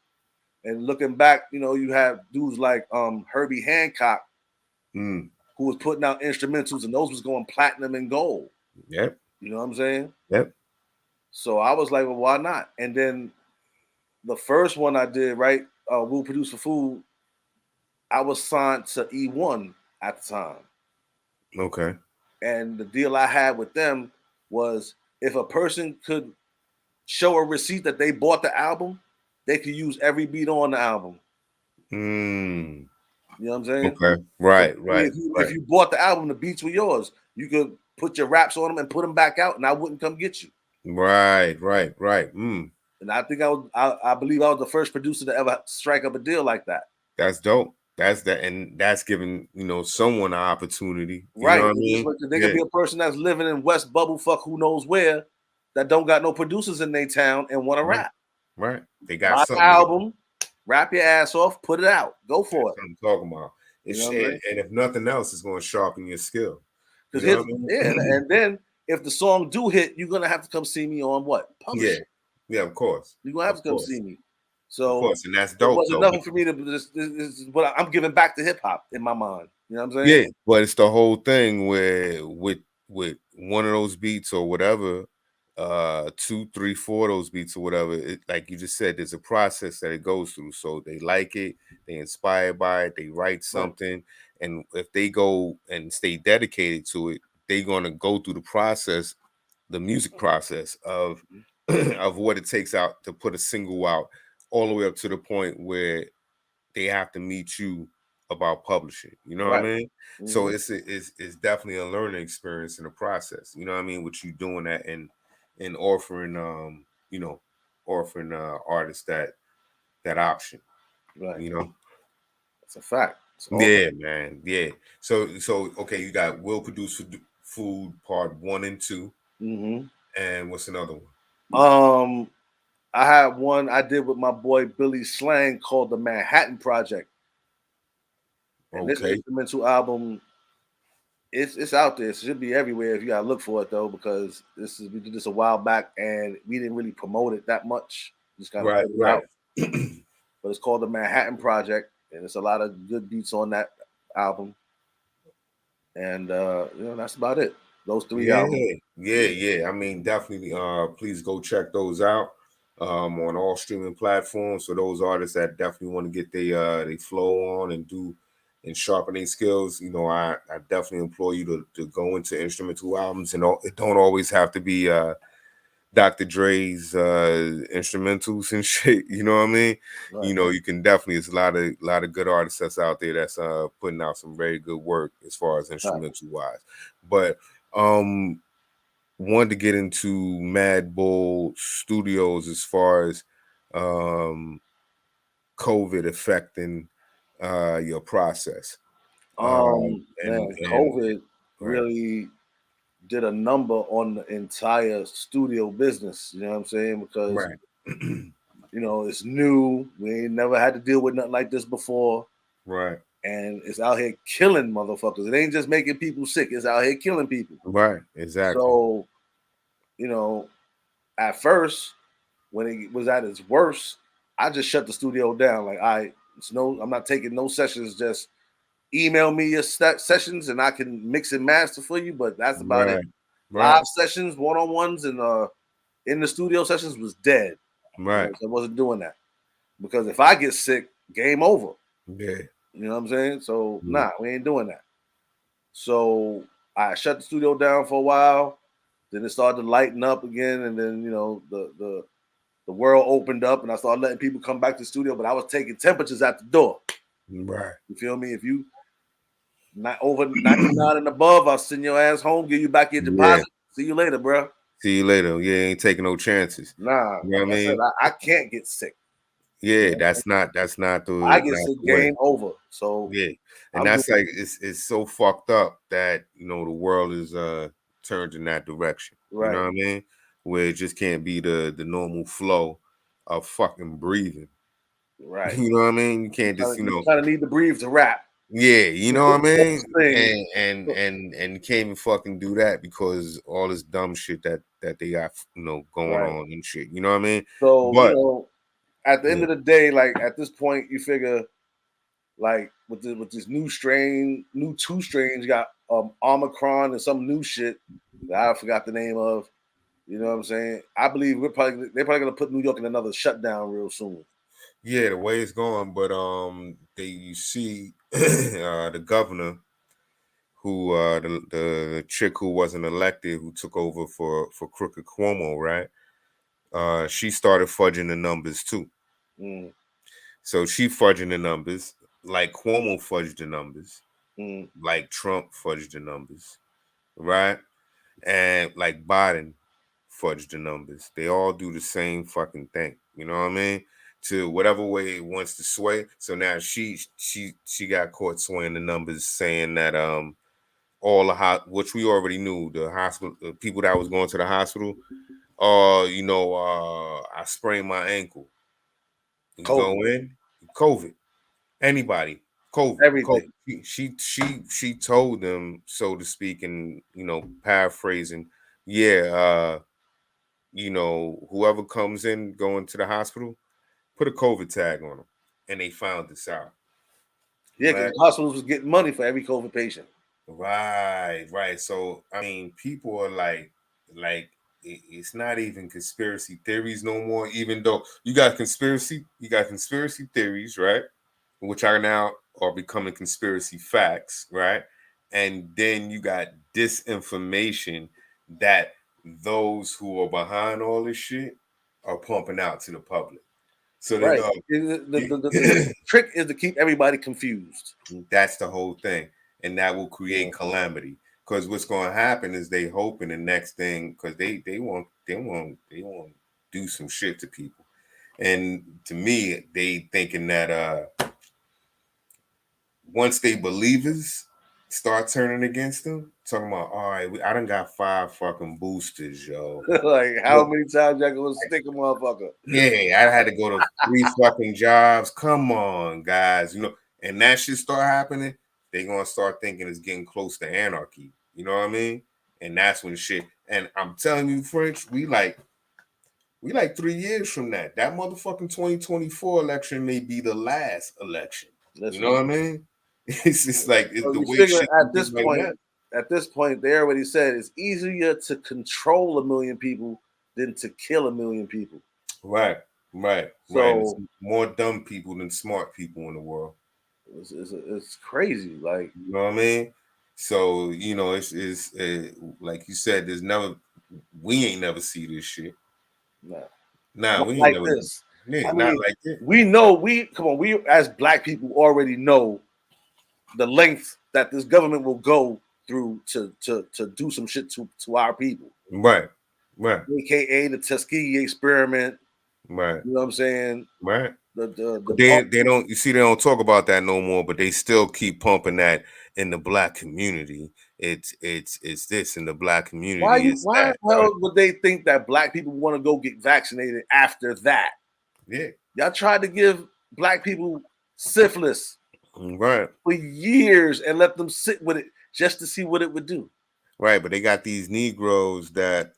S4: And looking back, you know, you have dudes like Herbie Hancock, who was putting out instrumentals, and those was going platinum and gold.
S3: Yep.
S4: You know what I'm saying?
S3: Yep.
S4: So I was like, well, why not? And then the first one I did, right, Will Produce for Food, I was signed to E1 at the time.
S3: Okay.
S4: And the deal I had with them was if a person could show a receipt that they bought the album, they could use every beat on the album.
S3: Mm.
S4: You know what I'm saying?
S3: Okay.
S4: So
S3: Right.
S4: if you bought the album, the beats were yours. You could put your raps on them and put them back out, and I wouldn't come get you.
S3: Right.
S4: And I think I believe I was the first producer to ever strike up a deal like that.
S3: That's dope. That's that, and that's giving someone an opportunity. You know
S4: Right.
S3: what I mean?
S4: There could be a person that's living in West Bubblefuck, who knows where, that don't got no producers in their town and want to rap.
S3: Right. They got
S4: Buy the
S3: something.
S4: album, rap your ass off, put it out, go for it.
S3: I'm talking about.
S4: You know what I'm saying?
S3: And if nothing else, it's going to sharpen your skill. You
S4: Because
S3: know what I mean?
S4: and then if the song do hit, you're gonna have to come see me on what? Publishing.
S3: Yeah, of course.
S4: You're gonna have to come see me. So
S3: of course, and that's
S4: it
S3: dope.
S4: wasn't nothing for me to this is what I'm giving back to hip hop in my mind. You know what I'm saying?
S3: Yeah, but it's the whole thing where with one of those beats or whatever, 2, 3, 4 of those beats or whatever, like you just said, there's a process that it goes through. So they like it, they inspired by it, they write something, and if they go and stay dedicated to it, they're gonna go through the process, the music process of of what it takes out to put a single out, all the way up to the point where they have to meet you about publishing. You know what I mean? So it's definitely a learning experience in the process. You know what I mean? With you doing that and offering offering artists that option.
S4: Right.
S3: You know?
S4: That's a fact.
S3: Yeah, man. Yeah. So okay, you got Will Produce Food Part 1 and 2.
S4: Mm-hmm.
S3: And what's another one?
S4: I had one I did with my boy Billy Slang called the Manhattan Project. And this instrumental album, it's out there. It should be everywhere if you gotta look for it though, because we did this a while back and we didn't really promote it that much. Just kind of put it out. But it's called the Manhattan Project, and it's a lot of good beats on that album. And that's about it. Those 3 albums.
S3: Yeah. I mean, definitely please go check those out on all streaming platforms. So those artists that definitely want to get they flow on and do and sharpen their skills, I definitely implore you to go into instrumental albums, and it don't always have to be Dr. Dre's instrumentals and shit. You know what I mean? Right. You can definitely. There's a lot of good artists that's out there that's putting out some very good work as far as instrumental wise. But wanted to get into Mad Bull Studios as far as COVID affecting your process.
S4: COVID really did a number on the entire studio business. You know what I'm saying? Because it's new. We ain't never had to deal with nothing like this before.
S3: Right.
S4: And it's out here killing motherfuckers. It ain't just making people sick. It's out here killing people.
S3: Right. Exactly.
S4: So, at first, when it was at its worst, I just shut the studio down. Like, I'm not taking no sessions. Just email me your sessions and I can mix and master for you. But that's about it. Live sessions, one-on-ones, and in the studio sessions was dead.
S3: Right.
S4: I wasn't doing that. Because if I get sick, game over.
S3: Yeah.
S4: You know what I'm saying? So, we ain't doing that. So I shut the studio down for a while. Then it started to lighten up again. And then, the world opened up and I started letting people come back to the studio. But I was taking temperatures at the door.
S3: Right.
S4: You feel me? If you not over 99 and above, I'll send your ass home, give you back your deposit. See you later, bro.
S3: See you later. Yeah, ain't taking no chances.
S4: Nah.
S3: You know what I mean?
S4: I can't get sick.
S3: Yeah, that's not the.
S4: I get sick, game over. So
S3: yeah, and that's like it's so fucked up that the world is turned in that direction. Right. You know what I mean? Where it just can't be the normal flow of fucking breathing.
S4: Right.
S3: You know what I mean? You can't just
S4: you kind of need to breathe to rap.
S3: Yeah, you know what I mean? And you can't even fucking do that because all this dumb shit that they got going on and shit. You know what I mean?
S4: So at the end of the day, like at this point, you figure like with this new 2 strains, you got Omicron and some new shit. I forgot the name of. You know what I'm saying? I believe they're probably gonna put New York in another shutdown real soon.
S3: Yeah, the way it's going, but you see the governor who the chick who wasn't elected, who took over for Crooked Cuomo, right? She started fudging the numbers too.
S4: Mm.
S3: So she fudging the numbers like Cuomo fudged the numbers, like Trump fudged the numbers, right? And like Biden fudged the numbers. They all do the same fucking thing. You know what I mean? To whatever way it wants to sway. So now she got caught swaying the numbers, saying that all the which we already knew, the hospital, the people that was going to the hospital, I sprained my ankle. You
S4: COVID.
S3: go in, COVID. Anybody, COVID.
S4: Everything.
S3: She told them, so to speak, and paraphrasing, yeah, whoever comes in going to the hospital, put a COVID tag on them. And they found this out.
S4: Yeah, because hospitals was getting money for every COVID patient.
S3: Right. So I mean, people are like it's not even conspiracy theories no more. Even though you got conspiracy theories, right? Which are now becoming conspiracy facts, right? And then you got disinformation that those who are behind all this shit are pumping out to the public. So they go,
S4: the trick is to keep everybody confused.
S3: That's the whole thing. And that will create calamity. Because what's going to happen is they hoping the next thing, because they want to do some shit to people. And to me, they thinking that once they believers start turning against them, talking about, all right, I done got 5 fucking boosters, yo.
S4: Like, how many times y'all gonna stick a motherfucker?
S3: Yeah, I had to go to 3 fucking jobs. Come on, guys. And that shit start happening, they gonna start thinking it's getting close to anarchy. You know what I mean? And that's when shit. And I'm telling you, French, we like 3 years from that. That motherfucking 2024 election may be the last election. You know what I mean? It's just like it's the way shit
S4: at this point. At this point, they already said it's easier to control 1 million people than to kill 1 million people.
S3: Right.
S4: So
S3: more dumb people than smart people in the world.
S4: It's crazy, like,
S3: you know what I mean. So it's like you said, we ain't never see this shit. Nah, we ain't
S4: like
S3: never.
S4: this.
S3: Yeah, not like this.
S4: We know we as black people already know the length that this government will go through to do some shit to our people.
S3: Right.
S4: AKA the Tuskegee experiment.
S3: Right.
S4: You know what I'm saying?
S3: Right. They don't. You see, they don't talk about that no more. But they still keep pumping that in the black community. It's this in the black community.
S4: Why the hell would they think that black people want to go get vaccinated after that?
S3: Yeah.
S4: Y'all tried to give black people syphilis for years and let them sit with it just to see what it would do.
S3: Right, but they got these Negroes that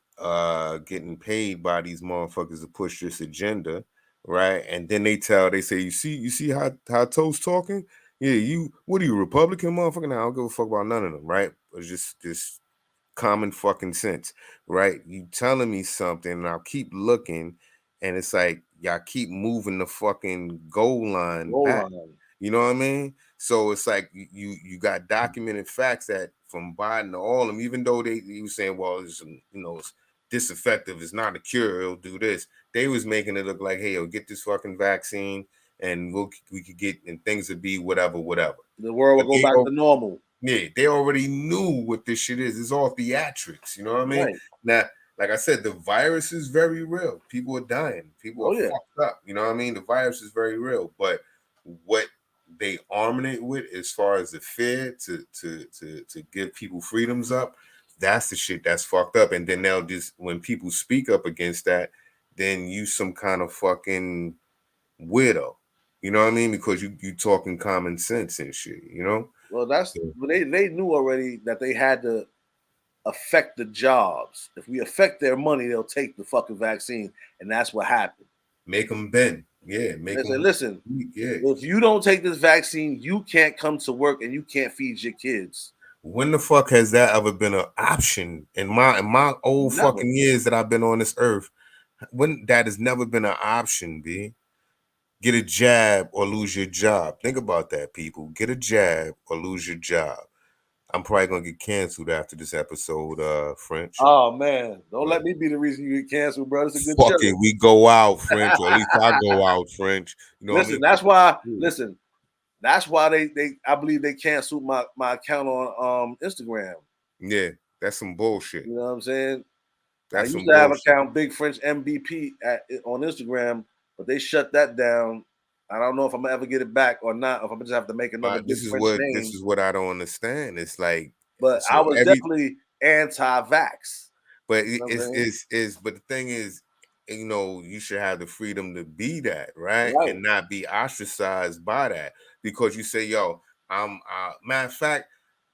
S3: getting paid by these motherfuckers to push this agenda, right? And then they say, you see how Toast talking? Yeah, what are you, Republican motherfucker? Now I don't give a fuck about none of them, right? It's just common fucking sense, right? You telling me something, and I'll keep looking, and it's like y'all keep moving the fucking goal line back. You know what I mean? So it's like you got documented facts that from Biden to all of them, even though he was saying, well, it's this effective, it's not a cure, it'll do this. They was making it look like, hey, yo, get this fucking vaccine and we could get, and things would be whatever.
S4: The world will go back to normal.
S3: Yeah, they already knew what this shit is. It's all theatrics, you know what I mean? Right. Now, like I said, the virus is very real. People are dying. People are fucked up. You know what I mean? The virus is very real. But what they arming it with, as far as the fear to give people freedoms up, that's the shit that's fucked up. And then they'll just, when people speak up against that, then you some kind of fucking weirdo. You know what I mean? Because you talking common sense and shit, you know?
S4: Well, that's they knew already that they had to affect the jobs. If we affect their money, they'll take the fucking vaccine, and that's what happened.
S3: Make them bend. Yeah,
S4: they say, listen, if you don't take this vaccine, you can't come to work and you can't feed your kids.
S3: When the fuck has that ever been an option in my old
S4: Never.
S3: fucking years that I've been on this earth? When that has never been an option, B. Get a jab or lose your job. Think about that, people. Get a jab or lose your job. I'm probably gonna get canceled after this episode, French.
S4: Oh man, don't
S3: But
S4: let me be the reason you get canceled, bro. It's a good
S3: fuck
S4: show.
S3: it, we go out, French, or at least I go out, French. You know what I
S4: Listen,
S3: mean?
S4: that's why. Listen, that's why they I believe they canceled my account on Instagram.
S3: Yeah, that's some bullshit.
S4: You know what I'm saying? I
S3: That's
S4: used
S3: some
S4: to have
S3: bullshit.
S4: account Big French MVP on Instagram, but they shut that down. I don't know if I'm gonna ever get it back or not. If I'm gonna just have to make another Big
S3: This
S4: French
S3: is
S4: name.
S3: what I don't understand. It's like
S4: But I
S3: so
S4: was
S3: every
S4: definitely anti-vax.
S3: but
S4: You know what I'm saying?
S3: it's but the thing is, you know, you should have the freedom to be that, right?
S4: Right.
S3: And not be ostracized by that because you say, yo, I'm matter of fact,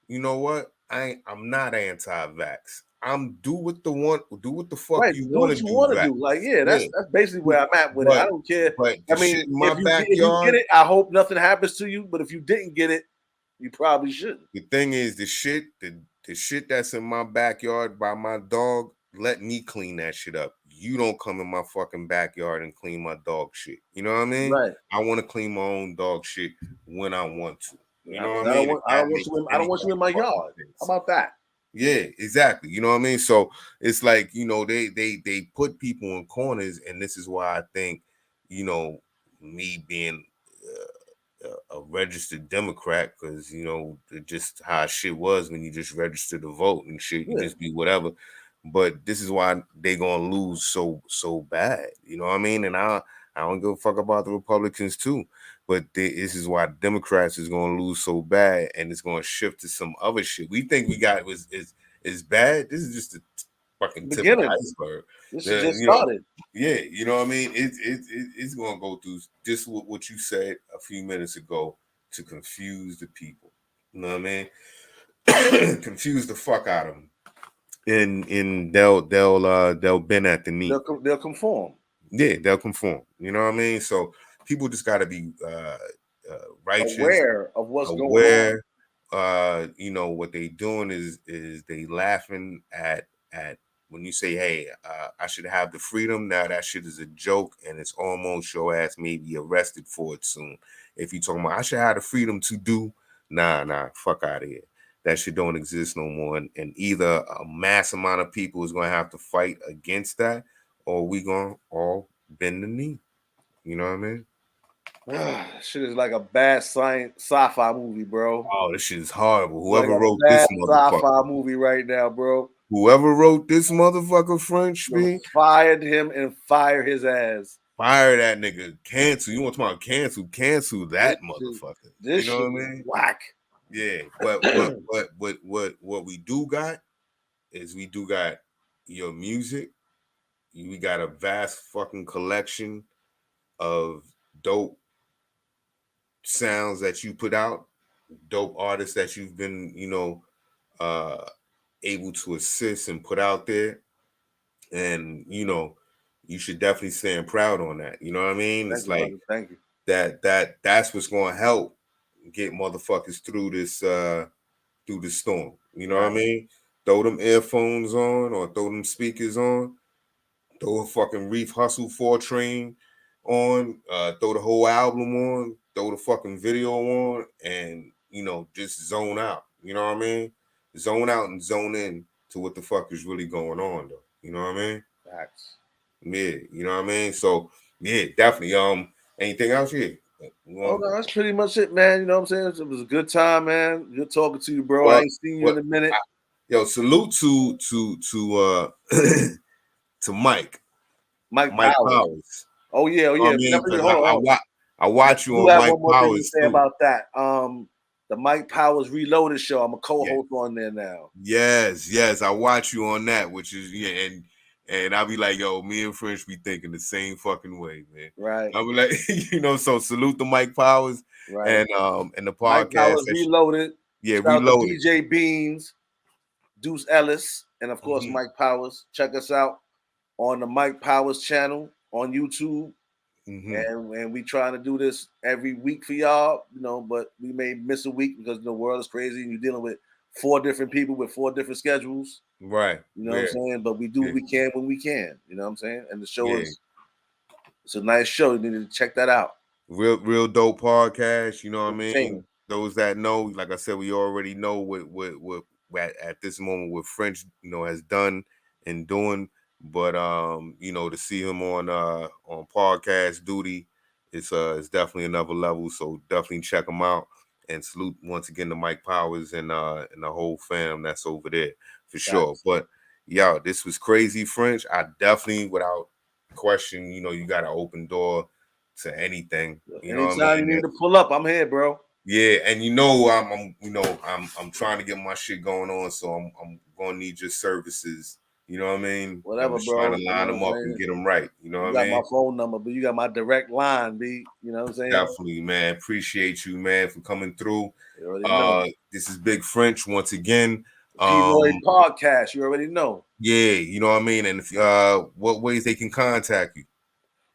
S3: you know what? I'm not anti-vax. I'm do what the fuck
S4: Right.
S3: you
S4: Do
S3: want
S4: what
S3: to
S4: you
S3: do,
S4: want to
S3: vax.
S4: do. Like, yeah,
S3: Yeah.
S4: that's basically where I'm at with it. I don't care.
S3: But
S4: I
S3: the
S4: mean,
S3: shit in my
S4: if you
S3: backyard,
S4: get it, I hope nothing happens to you. But if you didn't get it, you probably shouldn't.
S3: the thing is the shit that's in my backyard by my dog, let me clean that shit up. You don't come in my fucking backyard and clean my dog shit. You know what I mean?
S4: Right.
S3: I want to clean my own dog shit when I want to. You know what
S4: I
S3: I mean? If
S4: I
S3: that
S4: don't want
S3: makes
S4: you in, I don't
S3: any
S4: want you in my
S3: fucking
S4: yard. How
S3: sense.
S4: about that?
S3: Yeah, exactly. You know what I mean? So it's like, you know, they put people in corners, and this is why I think, you know, me being a registered Democrat, because you know just how shit was when you just register to vote and shit, you
S4: Yeah.
S3: just be whatever. But this is why they gonna lose so bad. You know what I mean? And I don't give a fuck about the Republicans too. But this is why Democrats is gonna lose so bad, and it's gonna shift to some other shit. We think we got is bad. This is just the fucking tip of the
S4: Beginning.
S3: iceberg.
S4: This is just
S3: You know,
S4: started.
S3: yeah, you know what I mean? It's gonna go through just what you said a few minutes ago to confuse the people. You know what I mean? Confuse the fuck out of them. And they'll bend at the knee.
S4: They'll conform.
S3: Yeah, they'll conform. You know what I mean? So people just gotta be righteous,
S4: Aware of what's going on.
S3: aware. You know what they doing is they laughing at when you say, hey, I should have the freedom. Now that shit is a joke, and it's almost your ass may be arrested for it soon. If you talking about I should have the freedom to do, nah, fuck out of here. That shit don't exist no more. And either a mass amount of people is gonna have to fight against that, or we gonna all bend the knee. You know what I mean?
S4: Shit is like a bad sci-fi movie, bro.
S3: Oh, this shit is horrible.
S4: Like
S3: Whoever
S4: a
S3: wrote
S4: bad
S3: this
S4: sci-fi
S3: motherfucker.
S4: movie right now, bro.
S3: Whoever wrote this motherfucker, French, me,
S4: Fired him and fire his ass.
S3: fire that nigga. Cancel. You want to talk about cancel? Cancel that motherfucker.
S4: This
S3: You know
S4: shit
S3: what I
S4: is
S3: mean?
S4: whack.
S3: Yeah, but what we do got is we do got your music. We got a vast fucking collection of dope sounds that you put out, dope artists that you've been, you know, able to assist and put out there. And you know, you should definitely stand proud on that. You know what I mean?
S4: Thank
S3: It's
S4: you,
S3: like
S4: brother. Thank you.
S3: that's what's gonna help get motherfuckers through this storm. You know what I
S4: Right.
S3: mean? Throw them earphones on or throw them speakers on, throw a fucking Reef Hustle 4 train on, throw the whole album on, throw the fucking video on, and you know, just zone out. You know what I mean? Zone out and zone in to what the fuck is really going on though. You know what I mean?
S4: Facts.
S3: Yeah, you know what I mean? So yeah, definitely. Anything else here?
S4: Oh no, that's pretty much it, man. You know what I'm saying? It was a good time, man. Good talking to you, bro. I
S3: Well,
S4: ain't seen you in a minute.
S3: yo, salute to to Mike
S4: Mike Powers.
S3: Powers.
S4: Oh yeah,
S3: You know what I mean?
S4: Definitely.
S3: Because
S4: Hold on.
S3: I watch you
S4: I do
S3: on
S4: have
S3: Mike
S4: one more thing to
S3: Powers
S4: say
S3: too.
S4: about that. The Mike Powers Reloaded show. I'm a co-host on there now.
S3: Yes, I watch you on that, which is and I'll be like, yo, me and French be thinking the same fucking way, man.
S4: Right.
S3: I'll be like, you know, so salute to Mike Powers
S4: Right.
S3: and the
S4: Mike
S3: podcast.
S4: Powers Reloaded.
S3: Yeah,
S4: Shout out to
S3: Reloaded.
S4: DJ Beans, Deuce Ellis, and of course Mike Powers. Check us out on the Mike Powers channel on YouTube. And we trying to do this every week for y'all, you know, but we may miss a week because the world is crazy and you're dealing with 4 different people with 4 different schedules.
S3: Right.
S4: You know what I'm saying? But we do what we can when we can. You know what I'm saying? And the show is it's a nice show. You need to check that out.
S3: Real dope podcast. You know what I mean?
S4: Entertaining.
S3: Those that know, like I said, we already know what at this moment what French, you know, has done and doing. But you know, to see him on podcast duty, it's definitely another level. So definitely check him out. And salute once again to Mike Powers and the whole fam that's over there for sure. But yo, this was crazy, French. I definitely, without question, you know, you got an open door to anything. You know
S4: Anytime
S3: what I mean?
S4: you need to pull up, I'm here, bro.
S3: Yeah, and you know I'm trying to get my shit going on, so I'm gonna need your services. You know what I mean?
S4: Whatever,
S3: I'm just
S4: bro.
S3: trying to line them up and get them right. You know
S4: you
S3: what I
S4: got
S3: mean?
S4: my phone number, but you got my direct line, B. You know what I'm saying?
S3: Definitely, man. Appreciate you, man, for coming through.
S4: You already know.
S3: This is Big French once again.
S4: P-NOID podcast. You already know.
S3: Yeah, you know what I mean. And if what ways they can contact you?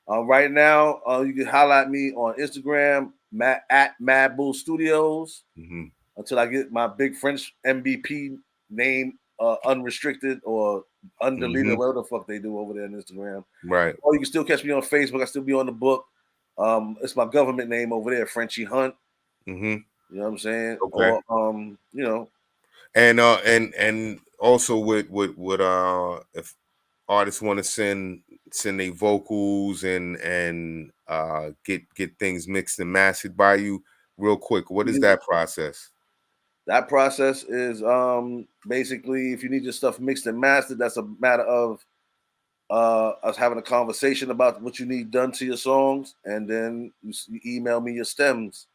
S4: Right now, you can highlight me on Instagram, at Mad Bull Studios, until I get my Big French MVP name unrestricted or undeleted, whatever the fuck they do over there on Instagram.
S3: Right.
S4: Or you can still catch me on Facebook. I still be on the book. It's my government name over there, Frenchie Hunt. You know what I'm saying?
S3: Okay.
S4: Or you know.
S3: And also with if artists want to send their vocals and get things mixed and mastered by you, real quick, what is that process?
S4: That process is basically, if you need your stuff mixed and mastered, that's a matter of us having a conversation about what you need done to your songs, and then you email me your stems.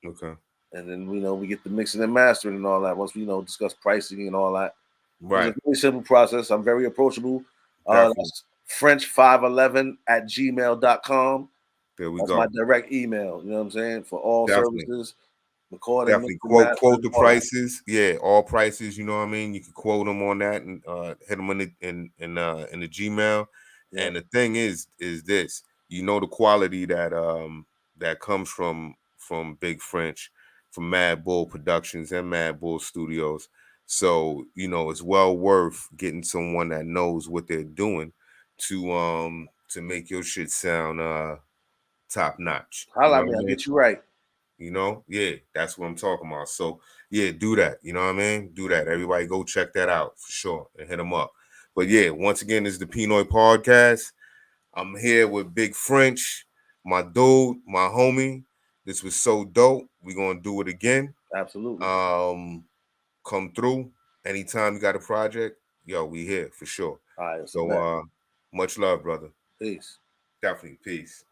S3: Okay.
S4: And then we get the mixing and mastering and all that. Once we discuss pricing and all that.
S3: Right.
S4: It's a very simple process. I'm very approachable. That's French511@gmail.com.
S3: There we
S4: That's
S3: go.
S4: my direct email. You know what I'm saying? For all services. Recording,
S3: definitely quote the prices. Yeah, all prices. You know what I mean. You can quote them on that and hit them in the Gmail. Yeah. And the thing is this. You know the quality that comes from Big French, from Mad Bull Productions and Mad Bull Studios. So it's well worth getting someone that knows what they're doing to make your shit sound top notch.
S4: Holla at me, I'll get you right.
S3: Yeah, that's what I'm talking about. So yeah, do that. You know what I mean? Do that. Everybody go check that out for sure and hit them up. But yeah, once again, this is the P-NOID podcast. I'm here with Big French, my dude, my homie. This was so dope. We're gonna do it again.
S4: Absolutely.
S3: Come through anytime you got a project. Yo, we here for sure.
S4: All right.
S3: So much love, brother.
S4: Peace.
S3: Definitely peace.